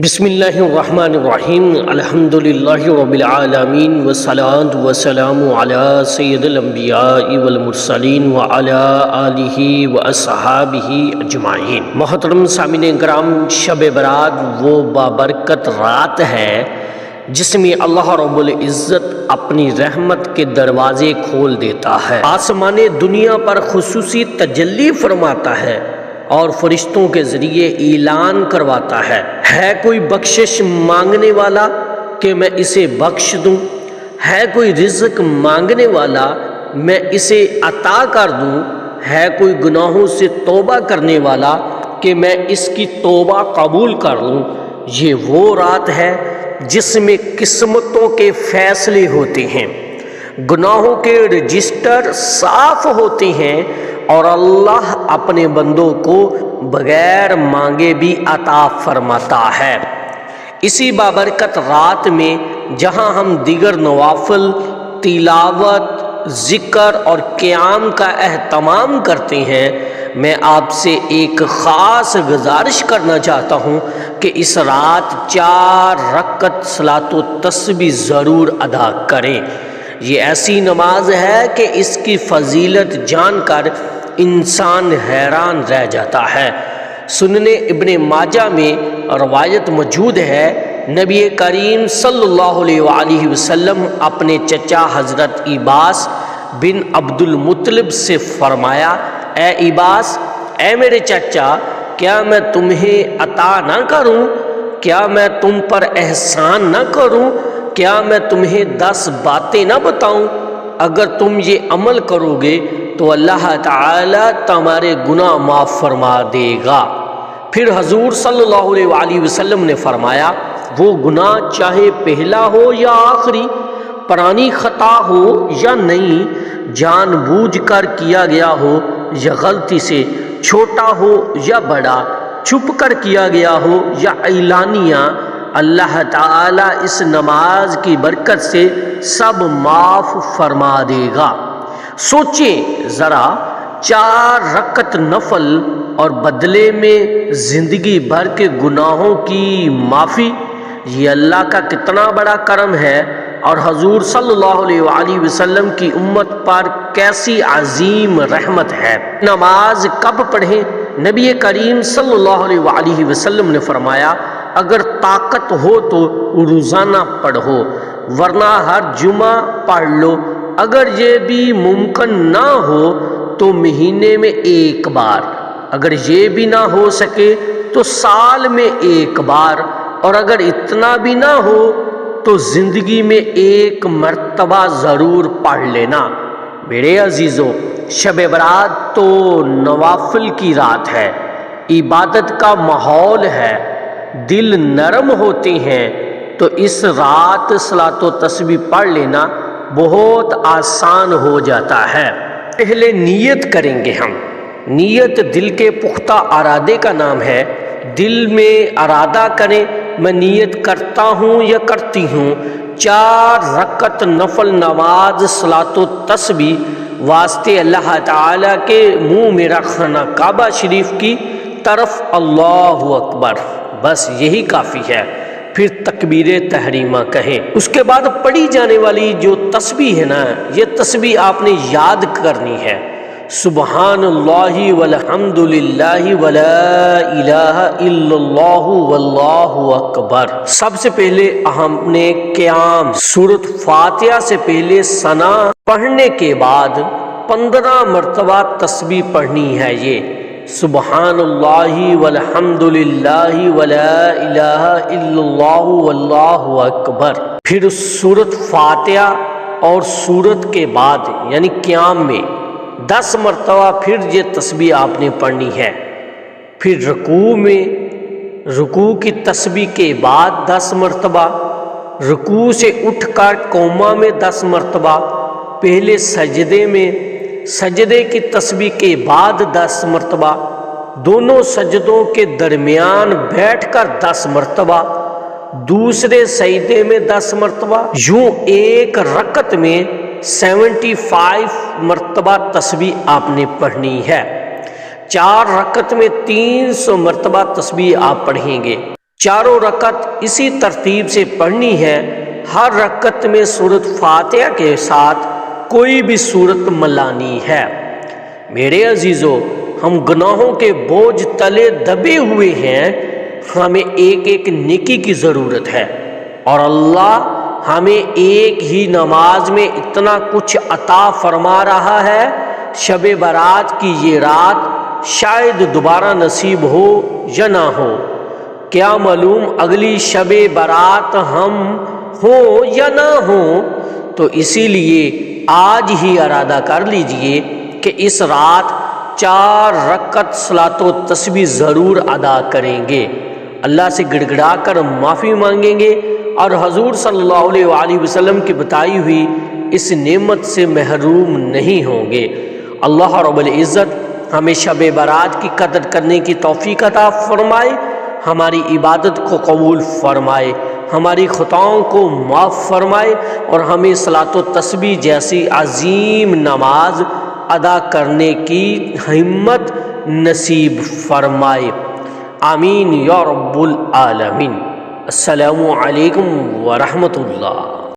بسم اللہ الرحمن الرحیم الحمدللہ رب العالمین والصلاة والسلام علی سید الانبیاء والمرسلین وعلی آلہ واصحابہ اجمعین۔ محترم سامعین کرام، شب برات وہ بابرکت رات ہے جس میں اللہ رب العزت اپنی رحمت کے دروازے کھول دیتا ہے، آسمان دنیا پر خصوصی تجلی فرماتا ہے اور فرشتوں کے ذریعے اعلان کرواتا ہے کوئی بخشش مانگنے والا کہ میں اسے بخش دوں، ہے کوئی رزق مانگنے والا میں اسے عطا کر دوں، ہے کوئی گناہوں سے توبہ کرنے والا کہ میں اس کی توبہ قبول کر لوں۔ یہ وہ رات ہے جس میں قسمتوں کے فیصلے ہوتے ہیں، گناہوں کے رجسٹر صاف ہوتے ہیں اور اللہ اپنے بندوں کو بغیر مانگے بھی عطا فرماتا ہے۔ اسی بابرکت رات میں جہاں ہم دیگر نوافل، تلاوت، ذکر اور قیام کا اہتمام کرتے ہیں، میں آپ سے ایک خاص گزارش کرنا چاہتا ہوں کہ اس رات 4 رکعت صلاۃ و تسبیح ضرور ادا کریں۔ یہ ایسی نماز ہے کہ اس کی فضیلت جان کر انسان حیران رہ جاتا ہے۔ سنن ابن ماجہ میں روایت موجود ہے، نبی کریم صلی اللہ علیہ وآلہ وسلم اپنے چچا حضرت عباس بن عبد المطلب سے فرمایا، اے عباس، اے میرے چچا، کیا میں تمہیں عطا نہ کروں؟ کیا میں تم پر احسان نہ کروں؟ کیا میں تمہیں 10 باتیں نہ بتاؤں؟ اگر تم یہ عمل کرو گے تو اللہ تعالی تمہارے گناہ معاف فرما دے گا۔ پھر حضور صلی اللہ علیہ وآلہ وسلم نے فرمایا، وہ گناہ چاہے پہلا ہو یا آخری، پرانی خطا ہو یا نئی، جان بوجھ کر کیا گیا ہو یا غلطی سے، چھوٹا ہو یا بڑا، چھپ کر کیا گیا ہو یا اعلانیہ، اللہ تعالی اس نماز کی برکت سے سب معاف فرما دے گا۔ سوچیں ذرا، 4 رکعت نفل اور بدلے میں زندگی بھر کے گناہوں کی معافی، یہ اللہ کا کتنا بڑا کرم ہے، اور حضور صلی اللہ علیہ وآلہ وسلم کی امت پر کیسی عظیم رحمت ہے۔ نماز کب پڑھیں؟ نبی کریم صلی اللہ علیہ وآلہ وسلم نے فرمایا، اگر طاقت ہو تو روزانہ پڑھو، ورنہ ہر جمعہ پڑھ لو، اگر یہ بھی ممکن نہ ہو تو مہینے میں 1 بار، اگر یہ بھی نہ ہو سکے تو سال میں 1 بار، اور اگر اتنا بھی نہ ہو تو زندگی میں 1 مرتبہ ضرور پڑھ لینا۔ میرے عزیزو، شب برات تو نوافل کی رات ہے، عبادت کا ماحول ہے، دل نرم ہوتے ہیں، تو اس رات صلاۃ و تسبیح پڑھ لینا بہت آسان ہو جاتا ہے۔ پہلے نیت کریں گے ہم۔ نیت دل کے پختہ ارادے کا نام ہے۔ دل میں ارادہ کریں، میں نیت کرتا ہوں یا کرتی ہوں 4 رکعت نفل نماز صلاۃ و تسبیح واسطے اللہ تعالیٰ کے منہ میں رکھنا کعبہ شریف کی طرف، اللہ اکبر، بس یہی کافی ہے۔ پھر تکبیر تحریمہ کہیں۔ اس کے بعد پڑھی جانے والی جو تسبیح ہے نا، یہ تسبیح آپ نے یاد کرنی ہے، سبحان اللہ والحمد للہ ولا الہ الا اللہ واللہ اکبر۔ سب سے پہلے ہم نے قیام، سورۃ فاتحہ سے پہلے ثنا پڑھنے کے بعد 15 مرتبہ تسبیح پڑھنی ہے، یہ سبحان اللہ والحمد للہ ولا الہ الا اللہ واللہ اکبر۔ پھر سورۃ فاتحہ اور سورت کے بعد یعنی قیام میں 10 مرتبہ پھر یہ تسبیح آپ نے پڑھنی ہے۔ پھر رکوع میں رکوع کی تسبیح کے بعد 10 مرتبہ، رکوع سے اٹھ کر قوما میں 10 مرتبہ، پہلے سجدے میں سجدے کی تسبیح کے بعد 10 مرتبہ، دونوں سجدوں کے درمیان بیٹھ کر 10 مرتبہ، دوسرے سجدے میں 10 مرتبہ، یوں ایک رکعت میں 75 مرتبہ تسبیح آپ نے پڑھنی ہے۔ 4 رکعت میں 300 مرتبہ تسبیح آپ پڑھیں گے۔ چاروں رکعت اسی ترتیب سے پڑھنی ہے۔ ہر رکعت میں سورۃ فاتحہ کے ساتھ کوئی بھی سورت ملانی ہے۔ میرے عزیزو، ہم گناہوں کے بوجھ تلے دبے ہوئے ہیں، ہمیں ایک ایک نیکی کی ضرورت ہے، اور اللہ ہمیں ایک ہی نماز میں اتنا کچھ عطا فرما رہا ہے۔ شب برات کی یہ رات شاید دوبارہ نصیب ہو یا نہ ہو، کیا معلوم اگلی شب برات ہم ہوں یا نہ ہوں، تو اسی لیے آج ہی ارادہ کر لیجئے کہ اس رات 4 رکعت صلاۃ و تسبیح ضرور ادا کریں گے، اللہ سے گڑ گڑا کر معافی مانگیں گے، اور حضور صلی اللہ علیہ وآلہ وسلم کی بتائی ہوئی اس نعمت سے محروم نہیں ہوں گے۔ اللہ رب العزت ہمیں شب برات کی قدر کرنے کی توفیق عطا فرمائے، ہماری عبادت کو قبول فرمائے، ہماری خطاؤں کو معاف فرمائے، اور ہمیں صلاۃ و تسبیح جیسی عظیم نماز ادا کرنے کی ہمت نصیب فرمائے۔ آمین یا رب العالمین۔ السلام علیکم ورحمۃ اللہ۔